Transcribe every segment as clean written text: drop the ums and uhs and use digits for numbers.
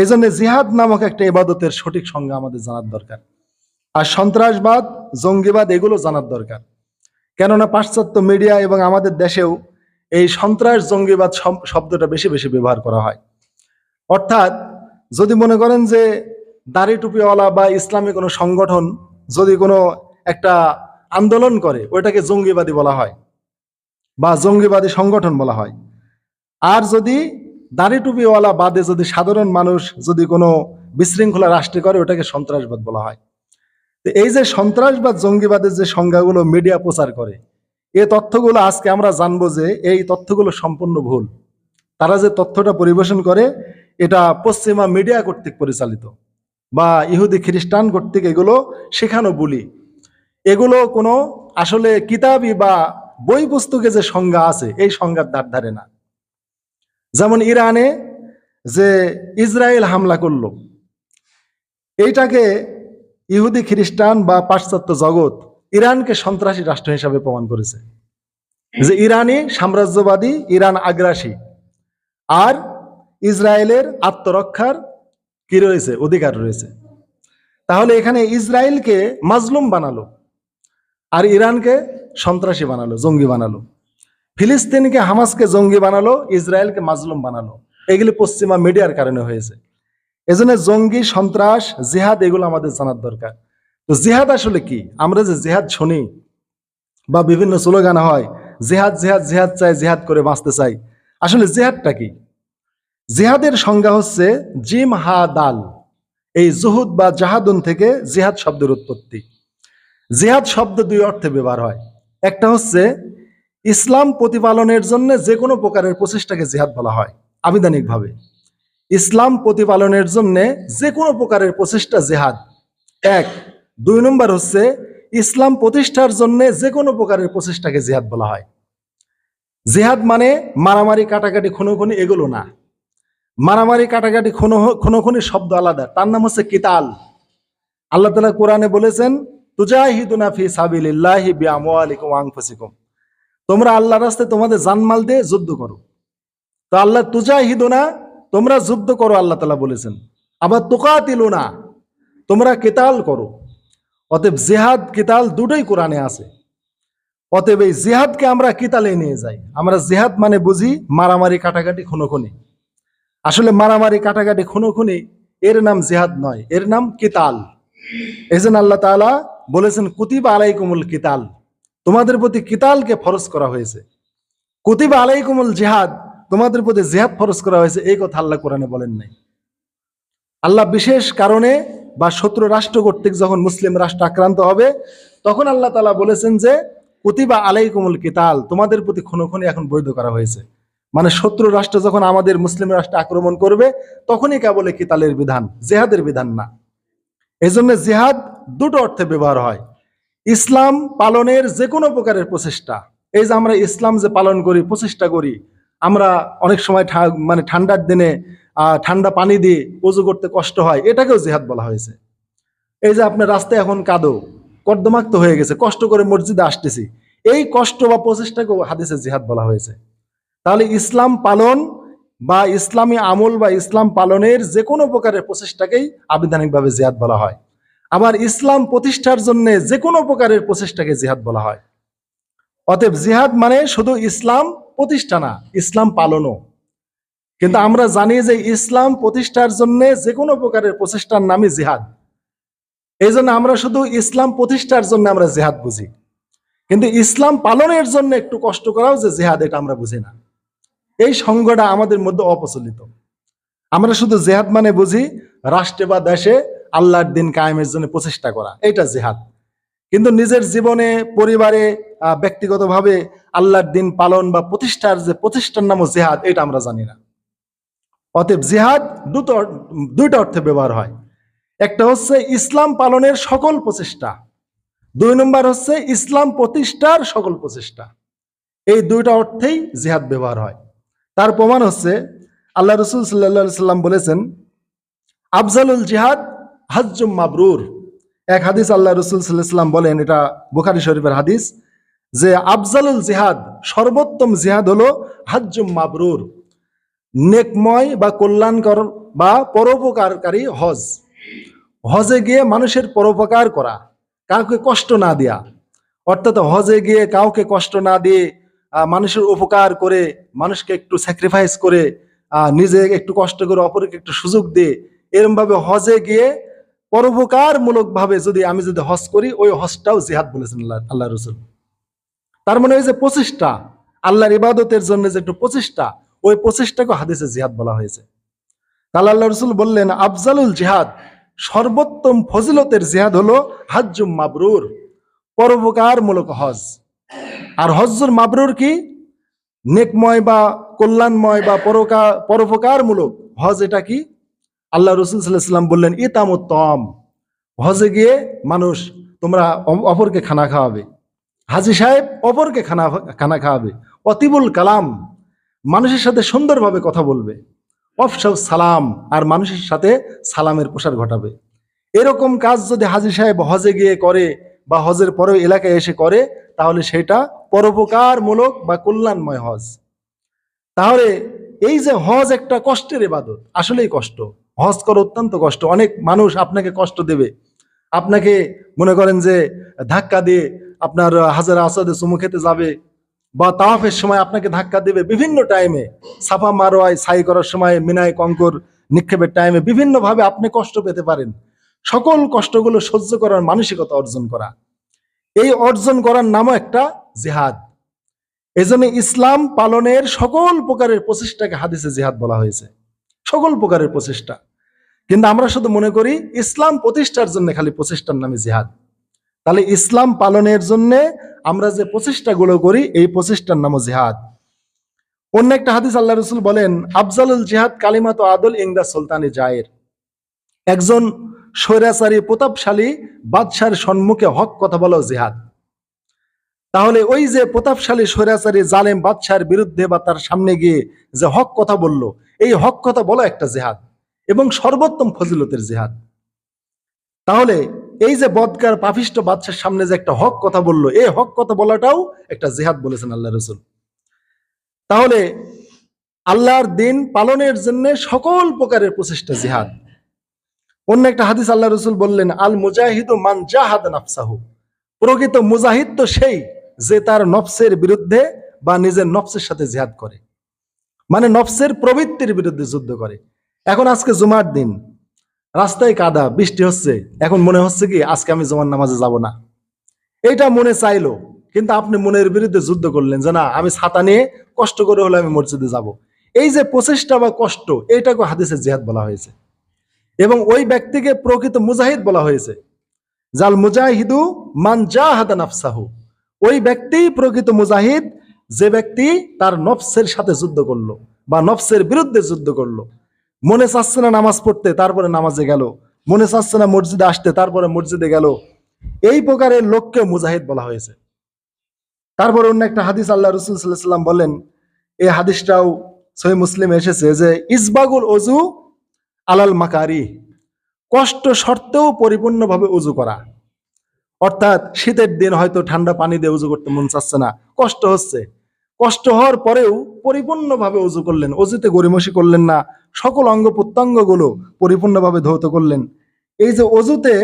এই জন্য জিহাদ নামক একটা ইবাদতের সঠিক সংজ্ঞা আমাদের জানার দরকার। আর সন্ত্রাসবাদ, জঙ্গিবাদ এগুলো জানার দরকার। কেননা পাশ্চাত্য মিডিয়া এবং আমাদের দেশেও এই সন্ত্রাস জঙ্গিবাদ শব্দটা বেশি বেশি ব্যবহার করা হয়। অর্থাৎ যদি মনে করেন যে দাড়ি টুপিওয়ালা বা ইসলামী কোনো সংগঠন যদি কোনো একটা আন্দোলন করে, ওইটাকে জঙ্গিবাদী বলা হয় বা জঙ্গিবাদী সংগঠন বলা হয়। আর যদি দাড়ি টুপিওয়ালা বাদে যদি সাধারণ মানুষ যদি কোনো বিশৃঙ্খলা রাষ্ট্রে করে, ওটাকে সন্ত্রাসবাদ বলা হয়। তো এই যে সন্ত্রাসবাদ জঙ্গিবাদের যে সংজ্ঞাগুলো মিডিয়া প্রচার করে, এই তথ্যগুলো আজকে আমরা জানবো যে এই তথ্যগুলো সম্পূর্ণ ভুল। তারা যে তথ্যটা পরিবেশন করে এটা পশ্চিমা মিডিয়া কর্তৃক পরিচালিত বা ইহুদি খ্রিস্টান কর্তৃক এগুলো শেখানো বলি। এগুলো কোনো আসলে কিতাবই বা বই পুস্তকে যে সংজ্ঞা আছে এই সংজ্ঞার ধার ধারে না। যেমন ইরানে যে ইসরায়েল হামলা করলো, এইটাকে ইহুদি খ্রিস্টান বা পাশ্চাত্য জগৎ ইরানকে সন্ত্রাসী রাষ্ট্র হিসাবে প্রমাণ করেছে, যে ইরানি সাম্রাজ্যবাদী, ইরান আগ্রাসী, আর ইসরায়েলের আত্মরক্ষার কি রয়েছে, অধিকার রয়েছে। তাহলে এখানে ইসরায়েলকে মাজলুম বানালো আর ইরানকে সন্ত্রাসী বানালো, জঙ্গি বানালো। ফিলিস্তিনকে, হামাসকে জঙ্গি বানালো, ইসরায়েলকে মাজলুম বানালো। এগুলি পশ্চিমা মিডিয়ার কারণে হয়েছে। এজন্য জঙ্গি, সন্ত্রাস, জিহাদ এগুলো আমাদের জানার দরকার। তো জিহাদ আসলে কি? আমরা যে জিহাদ শুনি বা বিভিন্ন স্লোগান হয়, জিহাদ জিহাদ জিহাদ চাই, জিহাদ করে বাঁচতে চাই, আসলে জিহাদটা কি? জিহাদের সংজ্ঞা হচ্ছে জিম হা দাল, এই জুহুদ বা জাহাদুন থেকে জিহাদ শব্দের উৎপত্তি। জিহাদ শব্দ দুই অর্থে ব্যবহার হয়। একটা হচ্ছে ইসলাম প্রতিপালনের জন্য যে কোনো প্রকারের প্রচেষ্টাকে জিহাদ বলা হয় আবিধানিকভাবে। ইসলাম প্রতিপালনের জন্য যে কোনো প্রকারের প্রচেষ্টা জিহাদ এক। দুই নম্বর হচ্ছে ইসলাম প্রতিষ্ঠার জন্য যে কোনো প্রকারের প্রচেষ্টাকে জিহাদ বলা হয়। জিহাদ মানে মারামারি, কাটাকাটি, খুনোখুনি এগুলো না। মারামারি, কাটাকাটি, খুনোখুনি শব্দ আলাদা, তার নাম হচ্ছে কিতাল। আল্লাহ তাআলা কোরআনে বলেছেন, তুজাহিদুনা ফি সাবিলিল্লাহি বিআমওয়ালিকুম ওয়া আনফুসিকুম, তোমরা আল্লাহর রাস্তায় তোমাদের জানমাল দিয়ে যুদ্ধ করো। তো আল্লাহ তুজাহিদুনা, তোমরা যুদ্ধ করো আল্লাহ তাআলা বলেছেন। আবার তুকাতিলুনা, তোমরা কিতাল করো। অতএব জিহাদ কিতাল দুটোই কোরআনে আছে। অতএব এই জিহাদকে আমরা কিতালে নিয়ে যাই। আমরা জিহাদ মানে বুঝি মারামারি, কাটাকাটি, খুনোখুনি। আসলে মারামারি, কাটাকাটি, খুনোখুনি এর নাম জিহাদ নয়, এর নাম কিতাল। এজন্য আল্লাহ তাআলা বলেছেন, কুতিবা আলাইকুমুল কিতাল, তোমাদের প্রতি কিতালকে ফরজ করা হয়েছে। কুতিবা আলাইকুমুল জিহাদ, তোমাদের প্রতি জিহাদ ফরজ করা হয়েছে, এই কথা আল্লাহ কোরআনে বলেন নাই। আল্লাহ বিশেষ কারণে বা শত্রু রাষ্ট্র কর্তৃক যখন মুসলিম রাষ্ট্র আক্রান্ত হবে, তখন আল্লাহ তাআলা বলেছেন যে কুতিবা আলাইকুমুল কিতাল, তোমাদের প্রতি খুনোখুনি এখন বৈধ করা হয়েছে। মানে শত্রু রাষ্ট্র যখন আমাদের মুসলিম রাষ্ট্র আক্রমণ করবে, তখনই কেবল কিতালের বিধান, জিহাদের বিধান না। এই জন্য জিহাদ দুটো অর্থে ব্যবহার হয়। ইসলাম পালনের যে কোনো প্রকারের প্রচেষ্টা, এই যে আমরা ইসলাম যে পালন করি, প্রচেষ্টা করি, আমরা অনেক সময় মানে ঠান্ডার দিনে ঠান্ডা পানি দিয়ে ওযু করতে কষ্ট হয়, এটাকেও জিহাদ বলা হয়েছে। এই যে আপনার রাস্তায় এখন কাদো, কর্দমাক্ত হয়ে গেছে, কষ্ট করে মসজিদে আসতেছি, এই কষ্ট বা প্রচেষ্টাকেও হাদিসে জিহাদ বলা হয়েছে। তাহলে ইসলাম পালন বা ইসলামী আমল বা ইসলাম পালনের যে কোনো প্রকারের প্রচেষ্টাকেই আবিধানিকভাবে জিহাদ বলা হয়। আবার ইসলাম প্রতিষ্ঠার জন্য যে কোনো প্রকারের প্রচেষ্টাকে জিহাদ বলা হয়। অতএব জিহাদ মানে শুধু ইসলাম প্রতিষ্ঠা না, ইসলাম পালনও। কিন্তু আমরা জানি যে ইসলাম প্রতিষ্ঠার জন্য যে কোনো প্রকারের প্রচেষ্টার নামই জিহাদ। এই জন্য আমরা শুধু ইসলাম প্রতিষ্ঠার জন্য আমরা জিহাদ বুঝি, কিন্তু ইসলাম পালনের জন্য একটু কষ্ট করাও যে জিহাদ, এটা আমরা বুঝি না। এই সংজ্ঞাটা আমাদের মধ্যে অপ্রচলিত। আমরা শুধু জিহাদ মানে বুঝি রাষ্ট্রে বা দেশে আল্লাহর দিন কায়েমের জন্য প্রচেষ্টা করা, এটা জিহাদ। কিন্তু নিজের জীবনে, পরিবারে, ব্যক্তিগতভাবে আল্লাহর দিন পালন বা প্রতিষ্ঠার যে প্রতিষ্ঠার নামও জিহাদ, এটা আমরা জানি না। অতএব জিহাদ দুইটা অর্থে ব্যবহার হয়। একটা হচ্ছে ইসলাম পালনের সকল প্রচেষ্টা, দুই নম্বর হচ্ছে ইসলাম প্রতিষ্ঠার সকল প্রচেষ্টা। এই দুইটা অর্থেই জিহাদ ব্যবহার হয়। তার প্রমাণ হচ্ছে আল্লাহ রাসূল সাল্লাল্লাহু আলাইহি সাল্লাম বলেছেন, আফজালুল জিহাদ হাজ্জুম মাবরুর। এক হাদিস আল্লাহ রাসূল সাল্লাল্লাহু আলাইহি সাল্লাম বলেন, এটা বুখারী শরীফের হাদিস, যে আফজালুল জিহাদ, সর্বোত্তম জিহাদ হলো হাজ্জুম মাবরুর, নেকময় বা কল্যাণকর বা পরোপকারকারী হজ। হজে গিয়ে মানুষের পরোপকার করা, কাউকে কষ্ট না দেয়া। অর্থাৎ হজে গিয়ে কাউকে কষ্ট না দিয়ে মানুষের উপকার করে, মানুষকে একটু স্যাক্রিফাইস করে, নিজে একটু কষ্ট করে অপরকে একটু সুযোগ দিয়ে, এরকম ভাবে হজে গিয়ে পরোপকার মূলক ভাবে আমি যদি হজ করি, ওই হজটাও জিহাদ বলেছেন আল্লাহ রসুল। তার মানে ওই যে প্রচেষ্টা, আল্লাহর ইবাদতের জন্য যে একটু প্রচেষ্টা, ওই প্রচেষ্টাকে হাদিসে জিহাদ বলা হয়েছে। তাহলে আল্লাহ রসুল বললেন, আফজালুল জিহাদ, সর্বোত্তম ফজিলতের জিহাদ হলো হাজ্জুম মাবরুর, পরোপকার মূলক হজ। আর হজ্জুল মাবরুর কি? নেকময় বা কল্যাণময় বা পরোপকার মূলক হজ। এটা কি? আল্লাহ রসুল সাল্লাল্লাহু আলাইহি ওয়াসাল্লাম বললেন, ইতামুত্তম, হজে গিয়ে মানুষ তোমরা অপরকে খানা খাওয়াবে, হাজী সাহেব অপরকে খানা খাওয়াবে, অতিবুল কালাম, মানুষের সাথে সুন্দরভাবে কথা বলবে, অফসাউ সালাম, আর মানুষের সাথে সালামের প্রসার ঘটাবে। এরকম কাজ যদি হাজী সাহেব হজে গিয়ে করে বা হজের পরেও এলাকায় এসে করে, তাহলে সেটা পরোপকারমূলক বা কল্যাণময় হজ। তাহলে এই যে হজ একটা কষ্টের ইবাদত, আসলেই কষ্ট। হজ করা অত্যন্ত কষ্ট। অনেক মানুষ আপনাকে কষ্ট দেবে, আপনাকে মনে করেন যে ধাক্কা দিয়ে আপনার হাজারে আসাদে চুমু খেতে যাবে, বা তাওয়াফের সময় আপনাকে ধাক্কা দেবে, বিভিন্ন টাইমে সাফা মারোয়ায় সাই করার সময় মিনায় কঙ্কর নিক্ষেপের টাইমে বিভিন্নভাবে আপনি কষ্ট পেতে পারেন। সকল কষ্টগুলো সহ্য করার মানসিকতা অর্জন করা, এই অর্জন করার নামও একটা জিহাদ। এজন্য ইসলাম পালনের সকল প্রকারের প্রচেষ্টাকে হাদিসে জিহাদ বলা হয়েছে, সকল প্রকারের প্রচেষ্টা। কিন্তু আমরা শুধু মনে করি ইসলাম প্রতিষ্ঠার জন্য খালি প্রচেষ্টার নামে জিহাদ। তাহলে ইসলাম পালনের জন্য আমরা যে প্রচেষ্টাগুলো করি, এই প্রচেষ্টার নামও জিহাদ। অন্য একটা হাদিস আল্লাহ রসুল বলেন, আফজালুল জিহাদ কালিমাত আদল ইংদা সুলতানি জায়ের, একজন স্বৈরাচারী প্রতাপশালী বাদশার সম্মুখে হক কথা বলো জিহাদ। তাহলে ওই যে প্রতাপশালী স্বৈরাচারী জালেম বাদশার বিরুদ্ধে বা তার সামনে গিয়ে যে হক কথা বলল, এই হক কথা বলা একটা জিহাদ, এবং সর্বোত্তম ফজিলতের জিহাদ। তাহলে এই যে বদকার পাপিষ্ট বাদশার সামনে যে একটা হক কথা বলল, এই হক কথা বলাটাও একটা জিহাদ বলেছেন আল্লাহ রসুল। তাহলে আল্লাহর দিন পালনের জন্য সকল প্রকারের প্রচেষ্টা জিহাদ। অন্য একটা হাদিস আল্লাহ রসুল বললেন, আল মুজাহিদু মান জাহাদ নাফসাহু, প্রকৃত মুজাহিদ তো সেই যে তার নফসের বিরুদ্ধে বা নিজের নফসের সাথে জিহাদ করে, মানে নফসের প্রবৃত্তির বিরুদ্ধে যুদ্ধ করে। এখন আজকে জুমার দিন, রাস্তায় কাদা, বৃষ্টি হচ্ছে, এখন মনে হচ্ছে কি আজকে আমি জুমার নামাজে যাব না, এইটা মনে চাইলো, কিন্তু আপনি মনের বিরুদ্ধে যুদ্ধ করলেন যে না, আমি ছাতা নিয়ে কষ্ট করে হলে আমি মসজিদে যাব। এই যে প্রচেষ্টা বা কষ্ট, এইটাকে হাদিসে জিহাদ বলা হয়েছে, এবং ওই ব্যক্তিকে প্রকৃত মুজাহিদ বলা হয়েছে। জাল মুজাহিদু মান জাহাদা নাফসাহু, ওই ব্যক্তি প্রকৃত মুজাহিদ যে ব্যক্তি তার নফসের সাথে যুদ্ধ করলো বা নফসের বিরুদ্ধে যুদ্ধ করলো। মনে চাচ্ছে না নামাজ পড়তে, তারপরে নামাজে গেল, মনে চাচ্ছে না মসজিদে আসতে, তারপরে মসজিদে গেল, এই প্রকারের লোককে মুজাহিদ বলা হয়েছে। তারপরে অন্য একটা হাদিস আল্লাহ রসুল সাল্লাল্লাহু আলাইহি ওয়াসাল্লাম বলেন, এই হাদিসটাও সহিহ মুসলিমে এসেছে, যে ইসবাগুল ওযু আলাল মাকারি, কষ্ট সত্ত্বেও পরিপূর্ণভাবে উজু করা। অর্থাৎ শীতের দিন হয়তো ঠান্ডা পানি দিয়ে উজু করতে মন চাচ্ছে না, কষ্ট হচ্ছে, কষ্ট হওয়ার পরেও পরিপূর্ণভাবে উজু করলেন, অজুতে গড়িমসি করলেন না, সকল অঙ্গ প্রত্যঙ্গ গুলো পরিপূর্ণভাবে ধৌত করলেন। এই যে অজুতে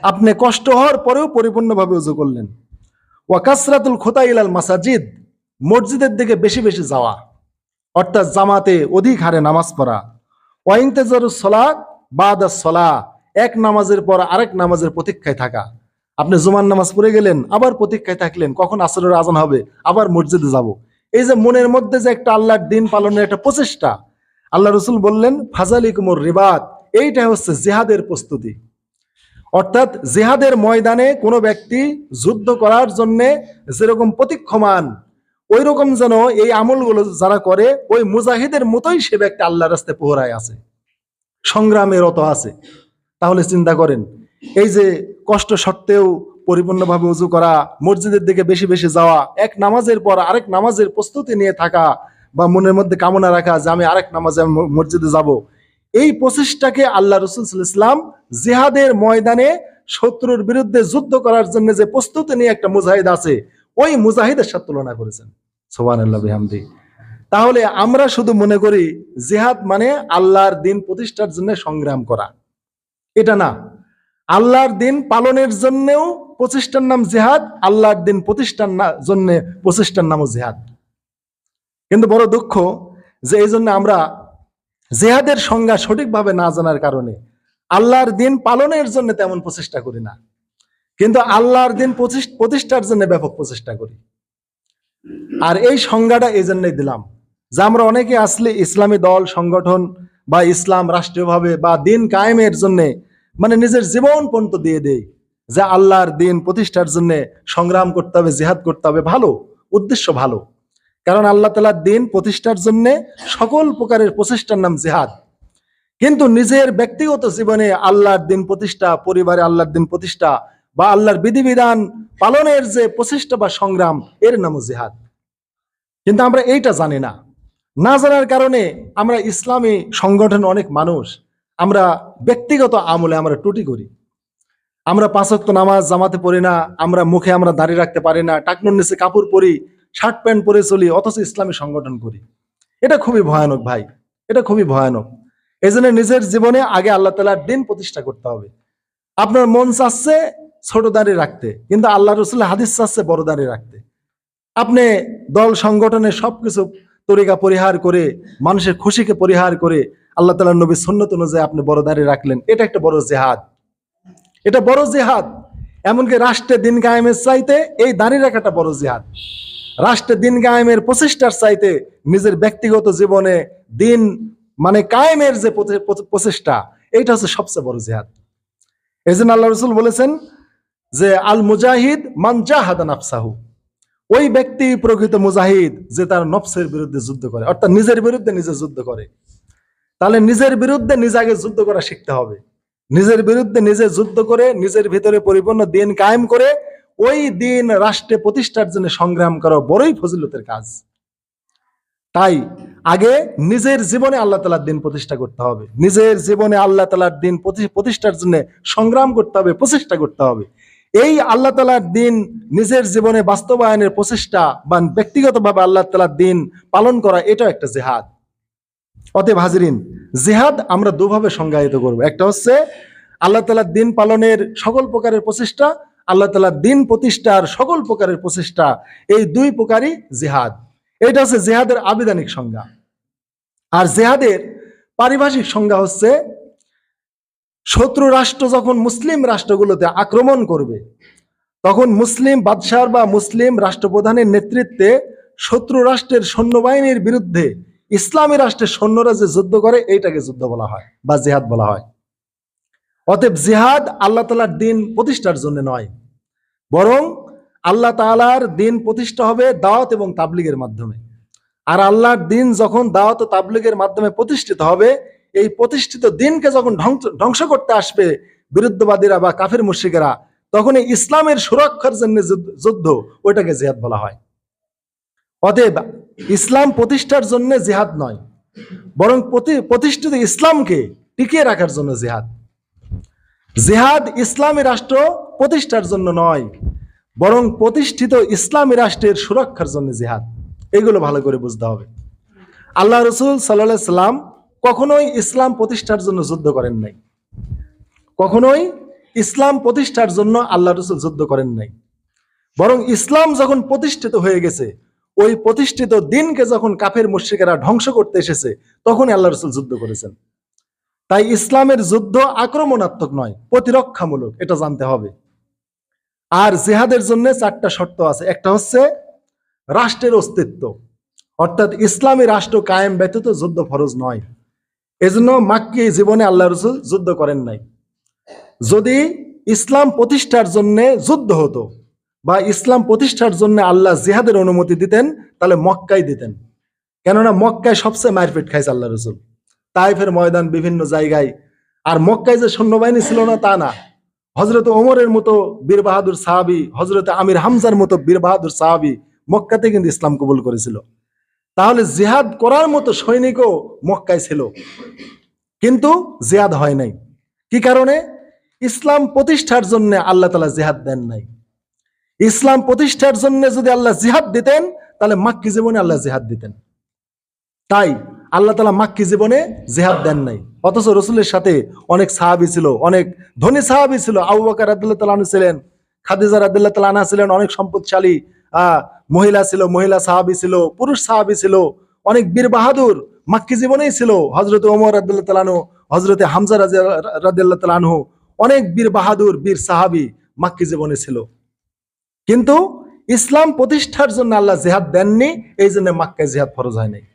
আপনি কষ্ট হওয়ার পরেও পরিপূর্ণভাবে উজু করলেন। ওয়া কাসরাতুল খুতা ইলাল মাসাজিদ, মসজিদের দিকে বেশি বেশি যাওয়া, অর্থাৎ জামাতে অধিক হারে নামাজ পড়া। ওয়া ইনতিজারুস সালাত বাদাস সালাহ, এক নামাজের পর আরেক নামাজের প্রতীক্ষায় থাকা। আপনি জুমার নামাজ পড়ে গেলেন, আবার প্রতীক্ষায় থাকলেন কখন আসরের আজান হবে, আবার মসজিদে যাব। এই যে মনের মধ্যে যে একটা আল্লাহর দিন পালনের একটা প্রচেষ্টা, আল্লাহ রসুল বললেন ফাজালিকুমুর রিবাত, এইটা হচ্ছে জিহাদের প্রস্তুতি। অর্থাৎ জিহাদের ময়দানে কোনো ব্যক্তি যুদ্ধ করার জন্য যেরকম প্রতীক্ষমান, ওই রকম যেন এই আমলগুলো যারা করে, ওই মুজাহিদের মতোই সে ব্যক্তি আল্লাহর রাস্তায় পোহরায় আছে, সংগ্রামে রত আছে। তাহলে চিন্তা করেন, এই যে কষ্ট সত্ত্বেও পরিপূর্ণভাবে উজু করা, মসজিদের দিকে বেশি বেশি যাওয়া, এক নামাজের পর আরেক নামাজের প্রস্তুতি নিয়ে থাকা, বা মনের মধ্যে কামনা রাখা যে আমি আরেক নামাজে মসজিদে যাব, এই প্রচেষ্টাকে আল্লাহ রাসূল সাল্লাল্লাহু আলাইহি ওয়াসাল্লাম জিহাদের ময়দানে শত্রুর বিরুদ্ধে যুদ্ধ করার জন্য যে প্রস্তুতি নিয়ে একটা মুজাহিদ আছে, ওই মুজাহিদের সাথে তুলনা করেছেন। সুবহানাল্লাহ বিহামদি। তাহলে আমরা শুধু মনে করি জিহাদ মানে আল্লাহর দিন প্রতিষ্ঠার জন্য সংগ্রাম করা। এটা না, আল্লাহর দিন পালনের জন্যও প্রচেষ্টার নাম জিহাদ, আল্লাহর দিন প্রতিষ্ঠার জন্য প্রচেষ্টার নামও জিহাদ। কিন্তু বড় দুঃখ যে এই জন্য আমরা জিহাদের সংজ্ঞা সঠিকভাবে না জানার কারণে আল্লাহর দিন পালনের জন্য তেমন প্রচেষ্টা করি না, কিন্তু আল্লাহর দিন প্রতিষ্ঠার জন্য ব্যাপক প্রচেষ্টা করি। আর এই সংজ্ঞাটা এই জন্যই দিলাম যে আমরা অনেকে আসলে ইসলামী দল সংগঠন বা ইসলাম রাষ্ট্রীয়ভাবে বা দিন কায়েমের জন্য মানে নিজের জীবন পর্যন্ত দিয়ে দেই, যে আল্লাহর দিন প্রতিষ্ঠার জন্য সংগ্রাম করতে হবে, জিহাদ করতে হবে। ভালো উদ্দেশ্য, ভালো, কারণ আল্লাহ তাআলার দিন প্রতিষ্ঠার জন্য সকল প্রকারের প্রচেষ্টার নাম জিহাদ। কিন্তু নিজের ব্যক্তিগত জীবনে আল্লাহর দিন প্রতিষ্ঠা, পরিবারে আল্লাহর দিন প্রতিষ্ঠা বা আল্লাহর বিধিবিধান পালনের যে প্রচেষ্টা বা সংগ্রাম, এর নামও জিহাদ। কিন্তু আমরা এইটা জানি না, না জানার কারণে আমরা ইসলামী সংগঠন অনেক মানুষ আমরা ব্যক্তিগত আমলে আমরা ত্রুটি করি। আমরা 5 ওয়াক্ত নামাজ জামাতে পড়ি না, আমরা মুখে আমরা দাঁড়িয়ে রাখতে পারি না, টাকনুর নিচে কাপড় পরি, শার্ট প্যান্ট পরে চলি, অথচ ইসলামী সংগঠন করি। এটা খুবই ভয়ানক ভাই, এটা খুবই ভয়ানক। এই জন্য নিজের জীবনে আগে আল্লাহ তাআলার দিন প্রতিষ্ঠা করতে হবে। আপনার মন চাচ্ছে ছোট দাঁড়িয়ে রাখতে, কিন্তু আল্লাহ রাসূলের হাদিস চাচ্ছে বড় দাঁড়িয়ে রাখতে। আপনি দল সংগঠনের সবকিছু তরিকা পরিহার করে, মানুষের খুশিকে পরিহার করে আল্লাহ তাআলার নবীর সুন্নত অনুযায়ী আপনি বড় দাঁড়িয়ে রাখলেন, এটা একটা বড় জিহাদ, এটা বড় জিহাদ। এমনকি রাষ্ট্রের দিন কায়েমের চাইতে এই দাঁড়িয়ে রাখাটা বড় জিহাদ। রাষ্ট্রের দিন কায়েমের প্রচেষ্টার চাইতে নিজের ব্যক্তিগত জীবনে দিন মানে কায়েমের যে প্রচেষ্টা, এইটা হচ্ছে সবচেয়ে বড় জিহাদ। এই জন্য আল্লাহ রাসূল বলেছেন যে আল মুজাহিদ মান জাহাদা নাফসাহু, ওই ব্যক্তি প্রকৃত মুজাহিদ যে তার নফসের বিরুদ্ধে যুদ্ধ করে, অর্থাৎ নিজের বিরুদ্ধে নিজে যুদ্ধ করে। তাহলে নিজের বিরুদ্ধে নিজে আগে যুদ্ধ করা শিখতে হবে। নিজের বিরুদ্ধে নিজে যুদ্ধ করে নিজের ভিতরে পরিপূর্ণ দিন কায়েম করে ওই দিন রাষ্ট্রে প্রতিষ্ঠার জন্য সংগ্রাম করা বড়ই ফজিলতের কাজ। তাই আগে নিজের জীবনে আল্লাহ তাআলার দিন প্রতিষ্ঠা করতে হবে, নিজের জীবনে আল্লাহ তাআলার দিন প্রতিষ্ঠার জন্য সংগ্রাম করতে হবে, প্রচেষ্টা করতে হবে। এই আল্লাহ তাআলার দিন নিজের জীবনে বাস্তবায়নের প্রচেষ্টা বা ব্যক্তিগতভাবে আল্লাহ তাআলার দিন পালন করা, এটাও একটা জিহাদ। অতএব হাজিরিন, জিহাদ আমরা দুভাবে সংজ্ঞায়িত করব। একটা হচ্ছে আল্লাহ তাআলার দিন পালনের সকল প্রকারের প্রচেষ্টা, আল্লাহ তাআলার দিন প্রতিষ্ঠার সকল প্রকারের প্রচেষ্টা, এই দুই প্রকারই জিহাদ। এটা হচ্ছে জিহাদের আবিধানিক সংজ্ঞা। আর জিহাদের পারিভাষিক সংজ্ঞা হচ্ছে শত্রু রাষ্ট্র যখন মুসলিম রাষ্ট্রগুলোতে আক্রমণ করবে, তখন মুসলিম বাদশাহ বা মুসলিম রাষ্ট্রপ্রধানের নেতৃত্বে শত্রু রাষ্ট্রের সৈন্যবাহিনীর বিরুদ্ধে ইসলামী রাষ্ট্রের সৈন্যরা যে যুদ্ধ করে, এইটাকে যুদ্ধ বলা হয় বা জিহাদ বলা হয়। অতএব জিহাদ আল্লাহ তাআলার দিন প্রতিষ্ঠার জন্য নয়, বরং আল্লাহ তাআলার দিন প্রতিষ্ঠা হবে দাওয়াত এবং তাবলীগের মাধ্যমে। আর আল্লাহর দিন যখন দাওয়াত ও তাবলীগের মাধ্যমে প্রতিষ্ঠিত হবে, এই প্রতিষ্ঠিত দিনকে যখন ধ্বংস করতে আসবে বিরুদ্ধবাদীরা বা কাফের মুশরিকেরা, তখন এই ইসলামের সুরক্ষার জন্য যুদ্ধ, ওইটাকে জিহাদ বলা হয়। অতএব ইসলাম প্রতিষ্ঠার জন্য জিহাদ নয়, বরং প্রতিষ্ঠিত ইসলামকে টিকিয়ে রাখার জন্য জিহাদ। জিহাদ ইসলামী রাষ্ট্র প্রতিষ্ঠার জন্য নয়, বরং প্রতিষ্ঠিত ইসলামী রাষ্ট্রের সুরক্ষার জন্য জিহাদ। এগুলো ভালো করে বুঝতে হবে। আল্লাহ রাসূল সাল্লাল্লাহু আলাইহি সাল্লাম কখনোই ইসলাম প্রতিষ্ঠার জন্য যুদ্ধ করেন নাই, কখনোই ইসলাম প্রতিষ্ঠার জন্য আল্লাহ রাসূল যুদ্ধ করেন নাই, বরং ইসলাম যখন প্রতিষ্ঠিত হয়ে গেছে, ওই প্রতিষ্ঠিত দিনকে যখন কাফের মুশরিকেরা ধ্বংস করতে এসেছে, তখনই আল্লাহ রাসূল যুদ্ধ করেছেন। তাই ইসলামের যুদ্ধ আক্রমণাত্মক নয়, প্রতিরক্ষামূলক, এটা জানতে হবে। আর জিহাদের জন্য 4টা শর্ত আছে। একটা হচ্ছে রাষ্ট্রের অস্তিত্ব, অর্থাৎ ইসলামী রাষ্ট্র কায়েম ব্যতীত যুদ্ধ ফরজ নয়। এজন্য মাক্কি জীবনে আল্লাহ রাসূল যুদ্ধ করেন নাই। যদি ইসলাম প্রতিষ্ঠার জন্য যুদ্ধ হতো বা ইসলাম প্রতিষ্ঠার জন্য আল্লাহ জিহাদের অনুমতি দিতেন, তাহলে মক্কায় দিতেন। কেননা মক্কায় সবচেয়ে মারপিট খাইছে আল্লাহ রাসূল, তাইফের ময়দান, বিভিন্ন জায়গায়। আর মক্কায় যে সৈন্যবাহিনী ছিল না তা না, হযরত ওমরের মতো বীর বাহাদুর সাহাবী, হযরত আমির হামজার মতো বীর বাহাদুর সাহাবী মক্কাতে কিন্তু ইসলাম কবুল করেছিল। তাহলে জিহাদ করার মতো সৈনিকও মক্কায় ছিল, কিন্তু জিহাদ হয় নাই। কি কারণে? ইসলাম প্রতিষ্ঠার জন্য আল্লাহ তাআলা জিহাদ দেন নাই। ইসলাম প্রতিষ্ঠার জন্য যদি আল্লাহ জিহাদ দিতেন, তাহলে মাক্কি জীবনে আল্লাহ জিহাদ দিতেন। তাই আল্লাহ তাআলা মাক্কি জীবনে জিহাদ দেন নাই। অথচ রসুলের সাথে অনেক সাহাবী ছিল, অনেক ধনী সাহাবী ছিল। আবু বকর রাদিয়াল্লাহু তাআলা আনহু ছিলেন, খাদিজা রাদিয়াল্লাহু তাআলা আনহা ছিলেন, অনেক সম্পদশালী মহিলা ছিল, মহিলা সাহাবী ছিল, পুরুষ সাহাবী ছিল, অনেক বীর বাহাদুর মাক্কি জীবনেই ছিল। হযরত ওমর রাদিয়াল্লাহু তাআলা আনহু, হযরত হামজা রাদিয়াল্লাহু তাআলা আনহু, অনেক বীর বাহাদুর বীর সাহাবী মাক্কি জীবনে ছিল। কিন্তু ইসলাম প্রতিষ্ঠার জন্য আল্লাহ জিহাদ দেননি, এই জন্য মক্কায় জিহাদ ফরজ হয় নাই।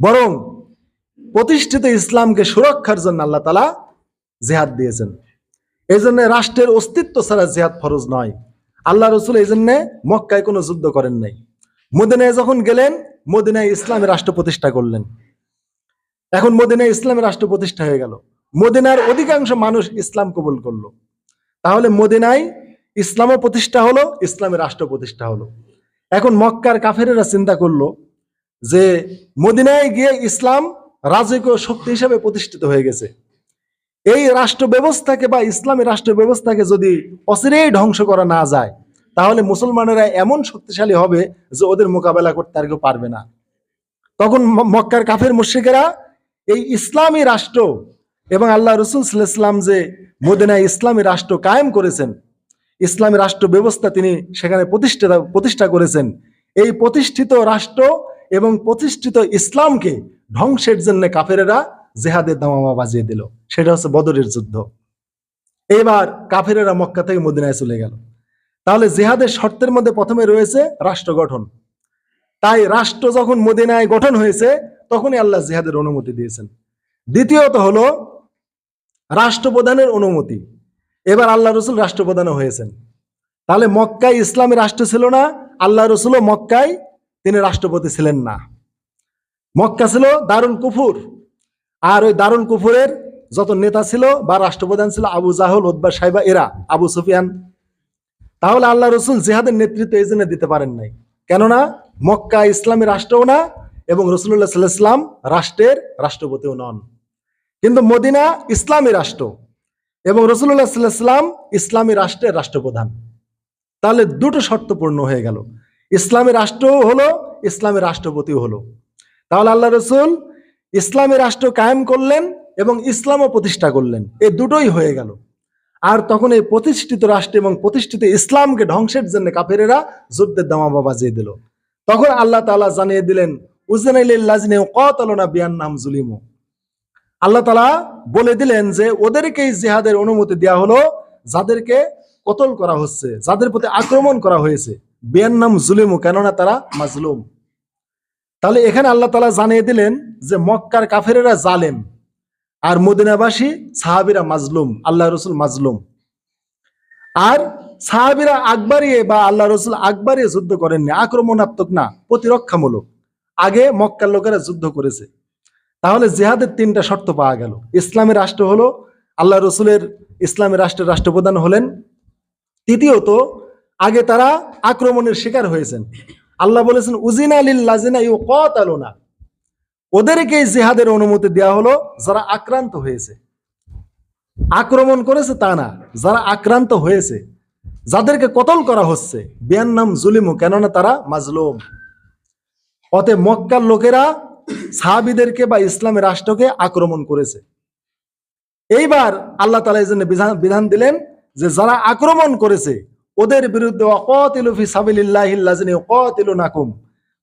বরং প্রতিষ্ঠিত ইসলামকে সুরক্ষার জন্য আল্লাহ তাআলা জিহাদ দিয়েছেন। এই জন্য রাষ্ট্রের অস্তিত্ব ছাড়া জিহাদ ফরজ নয়। আল্লাহ রসুল এই জন্য মক্কায় কোনো যুদ্ধ করেন নাই। মদিনায় যখন গেলেন, মদিনায় ইসলামের রাষ্ট্র প্রতিষ্ঠা করলেন। এখন মদিনায় ইসলামের রাষ্ট্র প্রতিষ্ঠা হয়ে গেল, মদিনার অধিকাংশ মানুষ ইসলাম কবুল করলো। তাহলে মদিনায় ইসলামও প্রতিষ্ঠা হলো, ইসলামের রাষ্ট্র প্রতিষ্ঠা হলো। এখন মক্কার কাফেরেরা চিন্তা করলো যে মদিনায় গিয়ে ইসলাম রাজকীয় শক্তি হিসেবে প্রতিষ্ঠিত হয়ে গেছে, এই রাষ্ট্র ব্যবস্থাকে বা ইসলামী রাষ্ট্র ব্যবস্থাকে যদি অচিরেই ধ্বংস করা না যায়, তাহলে মুসলমানেরা এমন শক্তিশালী হবে যে ওদের মোকাবেলা করতে আর কেউ পারবে না। তখন মক্কার কাফের মুশরিকেরা এই ইসলামী রাষ্ট্র এবং আল্লাহ রসুল সাল্লাল্লাহু আলাইহি ওয়াসাল্লাম যে মদিনায় ইসলামী রাষ্ট্র কায়েম করেছেন, ইসলামী রাষ্ট্র ব্যবস্থা তিনি সেখানে প্রতিষ্ঠা করেছেন, এই প্রতিষ্ঠিত রাষ্ট্র এবং প্রতিষ্ঠিত ইসলামকে ধ্বংসের জন্য কাফেরেরা জিহাদের দামামা বাজিয়ে দিল। সেটা হচ্ছে বদরের যুদ্ধ। এবার কাফেরেরা মক্কা থেকে মদিনায় চলে গেল। তাহলে জিহাদের শর্তের মধ্যে প্রথমে রয়েছে রাষ্ট্র গঠন। তাই রাষ্ট্র যখন মদিনায় গঠন হয়েছে, তখনই আল্লাহ জিহাদের অনুমতি দিয়েছেন। দ্বিতীয়ত হলো রাষ্ট্রপ্রধানের অনুমতি। এবার আল্লাহ রসুল রাষ্ট্রপ্রধানও হয়েছেন। তাহলে মক্কায় ইসলামী রাষ্ট্র ছিল না, আল্লাহ রসুলও মক্কায় তিনি রাষ্ট্রপতি ছিলেন না। মক্কা ছিল দারুল কুফুর, আর ওই দারুল কুফুরের যত নেতা ছিল বা রাষ্ট্রপ্রধান ছিল আবু জাহল, উতবা, সাইবা, এরা, আবু সুফিয়ান। তাহলে আল্লাহ রসুল জিহাদের নেতৃত্ব এই জন্য দিতে পারেন নাই, কেননা মক্কা ইসলামী রাষ্ট্রও না এবং রসুল্লাহ সাল্লাল্লাহু আলাইহি ওয়াসাল্লাম রাষ্ট্রের রাষ্ট্রপতিও নন। কিন্তু মদিনা ইসলামী রাষ্ট্র এবং রসুল্লাহ সাল্লাল্লাহু আলাইহি ওয়াসাল্লাম ইসলামী রাষ্ট্রের রাষ্ট্রপ্রধান। তাহলে দুটো শর্ত পূর্ণ হয়ে গেল, ইসলামী রাষ্ট্রও হলো, ইসলামী রাষ্ট্রপতিও হলো। তাহলে আল্লাহ রসুল ইসলামী রাষ্ট্র কায়েম করলেন এবং ইসলামও প্রতিষ্ঠা করলেন, এই দুটোই হয়ে গেল। আর তখন এই প্রতিষ্ঠিত রাষ্ট্র এবং প্রতিষ্ঠিত ইসলামকে ধ্বংসের জন্য কাফেরেরা যুদ্ধের দামামা বাজিয়ে দিল। তখন আল্লাহ তাআলা জানিয়ে দিলেন, উযিনা লিল্লাযিনা ইউকাতালুনা বিআন্নাহুম যুলিমু। আল্লাহ তাআলা বলে দিলেন যে ওদেরকেই জিহাদের অনুমতি দেওয়া হলো যাদেরকে কতল করা হচ্ছে, যাদের প্রতি আক্রমণ করা হয়েছে। বিআন্নাহুম যুলিমু, কেননা তারা মাজলুম। তাহলে এখানে আল্লাহ তাআলা জানিয়ে দিলেন যে মক্কার কাফেরেরা জালেম আর মদিনাবাসী সাহাবীরা মাজলুম, আল্লাহ রসুল মাজলুম। আর সাহাবীরা আকবরিয়ে বা আল্লাহ রসুল আকবরিয়ে যুদ্ধ করেননি, আক্রমণাত্মক না, প্রতিরক্ষামূলক। আগে মক্কার লোকেরা যুদ্ধ করেছে। তাহলে জিহাদের তিনটা শর্ত পাওয়া গেল। ইসলামী রাষ্ট্র হলো, আল্লাহ রসুলের ইসলামী রাষ্ট্রের রাষ্ট্রপ্রধান হলেন। তৃতীয়ত, আগে তারা আক্রমণের শিকার হয়েছেন। আল্লাহ বলেছেন উযিনা লিল্লাযিনা ইউকাতালুনা, ওদেরকে জিহাদের অনুমতি দেওয়া হলো যারা আক্রান্ত হয়েছে। আক্রমণ করেছে তা না, যারা আক্রান্ত হয়েছে, যাদেরকে কতল করা হচ্ছে। বিআন্নাহুম যুলিমু, কেননা তারা মাজলুম। অতএব মক্কার লোকেরা সাহাবীদেরকে বা ইসলামী রাষ্ট্রকে আক্রমণ করেছে। এইবার আল্লাহ তাআলা এই জন্য বিধান দিলেন যে যারা আক্রমণ করেছে ওদের বিরুদ্ধে ওয়াকাতিলু ফি সাবিলিল্লাহিল্লাযিনা ইউকাতিলুনাকুম,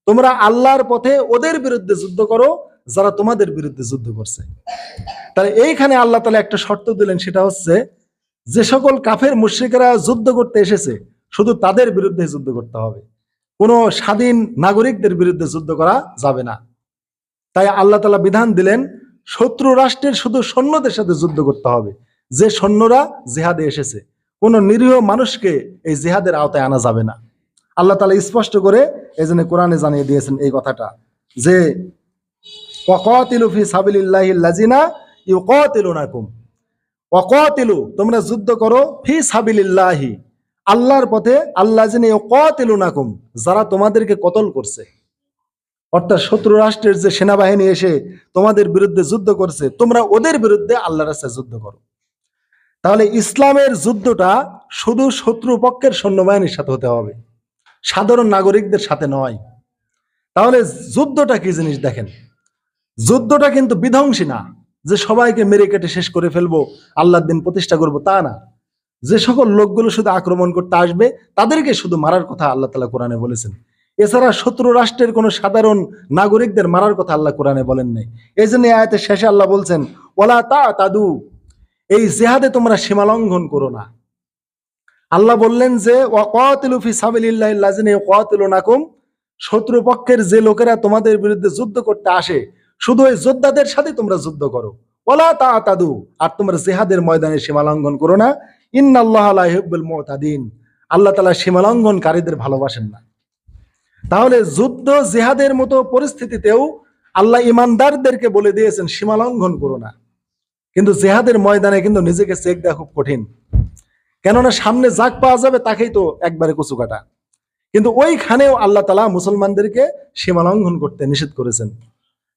তোমরা আল্লাহর পথে ওদের বিরুদ্ধে যুদ্ধ করো যারা তোমাদের বিরুদ্ধে যুদ্ধ করছে। তাহলে এইখানে আল্লাহ তাআলা একটা শর্ত দিলেন, সেটা হচ্ছে যে সকল কাফের মুশরিকরা যুদ্ধ করতে এসেছে শুধু তাদের বিরুদ্ধে যুদ্ধ করতে হবে, কোনো স্বাধীন নাগরিকদের বিরুদ্ধে যুদ্ধ করা যাবে না। তাই আল্লাহ তাআলা বিধান দিলেন শত্রু রাষ্ট্রের শুধু সৈন্যদের সাথে যুদ্ধ করতে হবে, যে সৈন্যরা জিহাদে এসেছে। কোনো নিরীহ মানুষকে এই জিহাদের আওতায় আনা যাবে না। আল্লাহ তাআলা স্পষ্ট করে এই জন্য কোরআনে জানিয়ে দিয়েছেন এই কথাটা, যে ওয়াকাতিলু ফি সাবিলিল্লাহিল্লাযিনা ইউকাতিলুনাকুম, ওয়াকাতিলু, তোমরা যুদ্ধ করো, ফি সাবিলিল্লাহি, আল্লাহর পথে, আল্লাযিনা ইউকাতিলুনাকুম, যারা তোমাদেরকে কতল করছে। অর্থাৎ শত্রু রাষ্ট্রের যে সেনাবাহিনী এসে তোমাদের বিরুদ্ধে যুদ্ধ করছে, তোমরা ওদের বিরুদ্ধে আল্লাহর রাস্তায় যুদ্ধ করো। তাহলে ইসলামের যুদ্ধটা শুধু শত্রু পক্ষের সৈন্যবাহিনীর সাথে হতে হবে, সাধারণ নাগরিকদের সাথে নয়। তাহলে যুদ্ধটা কি জিনিস দেখেন, যুদ্ধটা কিন্তু বিধ্বংসী না, যে সবাইকে মেরে কেটে শেষ করে ফেলবো, আল্লাহর দিন প্রতিষ্ঠা করব, তা না। যে সকল লোকগুলো শুধু আক্রমণ করতে আসবে তাদেরকে শুধু মারার কথা আল্লাহ তাআলা কোরআনে বলেছেন। এছাড়া শত্রু রাষ্ট্রের কোন সাধারণ নাগরিকদের মারার কথা আল্লাহ কোরআনে বলেন নাই। এই জন্য আয়াতের শেষে আল্লাহ বলছেন ওয়ালা তা'তাদু, এই জিহাদে তোমরা সীমা লঙ্ঘন করো না। আল্লাহ বললেন যে ওয়াকাতিলু ফি সাবিলিল্লাহি আল্লাযিনা ইউকাতিলুনাকুম, শত্রু পক্ষের যে লোকেরা তোমাদের বিরুদ্ধে যুদ্ধ করতে আসে শুধু ওই যোদ্ধাদের সাথে তোমরা যুদ্ধ করো। ওয়ালা তা'তাদু, আর তোমরা জিহাদের ময়দানে সীমা লঙ্ঘন করো না। ইন্নাল্লাহা লা ইউহিব্বুল মুতাদিন, আল্লাহ তাআলা সীমা লঙ্ঘনকারীদের ভালোবাসেন না। তাহলে যুদ্ধ জিহাদের মতো পরিস্থিতিতেও আল্লাহ ইমানদারদেরকে বলে দিয়েছেন সীমা লঙ্ঘন করো না। কিন্তু জিহাদের ময়দানে কিন্তু নিজেকে চেক দেওয়া খুব কঠিন, কেননা সামনে যাক পাওয়া যাবে তাকেই তো একবারে কচু কাটা। কিন্তু ওইখানেও আল্লাহ তাআলা মুসলমানদেরকে সীমা লঙ্ঘন করতে নিষেধ করেছেন,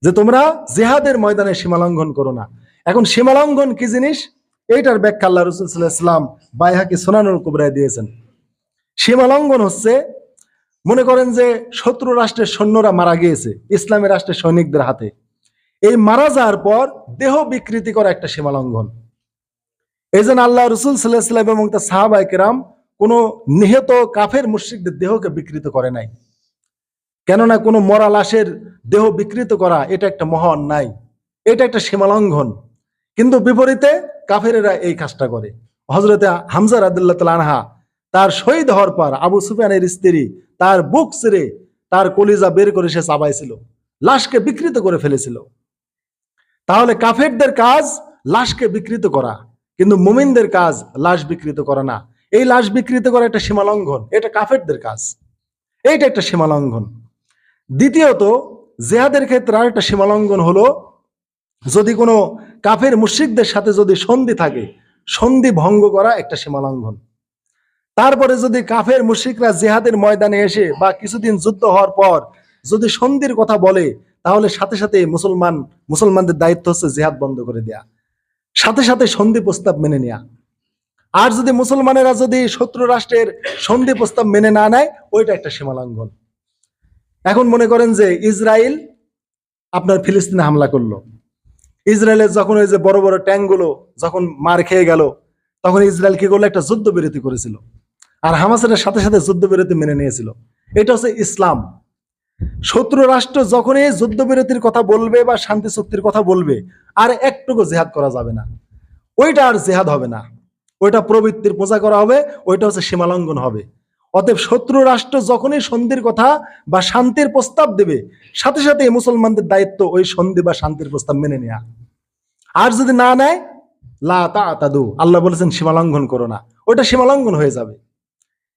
যে তোমরা জিহাদের ময়দানে সীমা লঙ্ঘন করো না। এখন সীমা লঙ্ঘন কি জিনিস, এইটার ব্যাখ্যা আল্লাহ রাসূল সাল্লাল্লাহু আলাইহি ওয়াসাল্লাম বাইহাকি সুনানুল কুবরায় দিয়েছেন। সীমা লঙ্ঘন হচ্ছে, মনে করেন যে শত্রু রাষ্ট্রের সৈন্যরা মারা গিয়েছে ইসলামী রাষ্ট্রের সৈনিকদের হাতে, এই মারা যাওয়ার পর দেহ বিকৃতি করা একটা সীমা লঙ্ঘন। এই জন্য আল্লাহ রাসূল সাল্লাল্লাহু আলাইহি ওয়াসাল্লাম এবং তার সাহাবায়ে কেরাম কোনো নিহত কাফের মুশরিকদের দেহকে বিকৃত করে নাই, কেননা কোনো মরা লাশের দেহ বিকৃত করা এটা একটা মহা অন্যায়, এটা একটা সীমা লঙ্ঘন। কিন্তু বিপরীতে কাফেরেরা এই কাজটা করে। হযরতে হামজা রাদিয়াল্লাহু তাআলা আনহা তার শহীদ হওয়ার পর আবু সুফিয়ানের স্ত্রী তার বুক ছিঁড়ে তার কলিজা বের করে সে চাবাইছিল, লাশকে বিকৃত করে ফেলেছিল। তাহলে কাফেরদের কাজ লাশকে বিকৃত করা, কিন্তু মুমিনদের কাজ লাশ বিকৃত করা না। এই লাশ বিকৃত করা একটা সীমা লঙ্ঘন, এটা কাফেরদের কাজ, এইটা একটা সীমা লঙ্ঘন। দ্বিতীয়ত, জিহাদের ক্ষেত্রে আরেকটা সীমা লঙ্ঘন হলো, যদি কোনো কাফের মুশরিকদের সাথে যদি সন্ধি থাকে, সন্ধি ভঙ্গ করা একটা সীমা লঙ্ঘন। তারপরে যদি কাফের মুশরিকরা জিহাদের ময়দানে এসে বা কিছুদিন যুদ্ধ হওয়ার পর যদি সন্ধির কথা বলে, তাহলে সাথে সাথে মুসলমানদের দায়িত্ব হচ্ছে জিহাদ বন্ধ করে দেয়া, সাথে সাথে সন্ধি প্রস্তাব মেনে নেয়া। আর যদি মুসলমানেরা যদি শত্রু রাষ্ট্রের সন্ধি প্রস্তাব মেনে না নেয়, ওইটা একটা সীমা লঙ্ঘন। এখন মনে করেন যে ইসরায়েল আপনার ফিলিস্তিনে হামলা করলো, ইসরায়েলের যখন ওই যে বড় বড় ট্যাঙ্কগুলো যখন মার খেয়ে গেল, তখন ইসরায়েল কি করলো, একটা যুদ্ধবিরতি করেছিল, আর হামাসের সাথে সাথে যুদ্ধবিরতি মেনে নিয়েছিল। এটা হচ্ছে ইসলাম। শত্রু রাষ্ট্র যখনই যুদ্ধবিরতির কথা বলবে বা শান্তি চুক্তির কথা বলবে, আর একটুকু জিহাদ করা যাবে না, ওইটা আর জিহাদ হবে না, ওইটা প্রবৃত্তির পূজা করা হবে, ওইটা হচ্ছে সীমালঙ্ঘন হবে। অতএব শত্রু রাষ্ট্র যখনই সন্ধির কথা বা শান্তির প্রস্তাব দেবে, সাথে সাথে মুসলমানদের দায়িত্ব ওই সন্ধি বা শান্তির প্রস্তাব মেনে নেয়া। আর যদি না নেয়, লা তা'তাদু, আল্লাহ বলেছেন সীমালঙ্ঘন করো না, ওইটা সীমালঙ্ঘন হয়ে যাবে।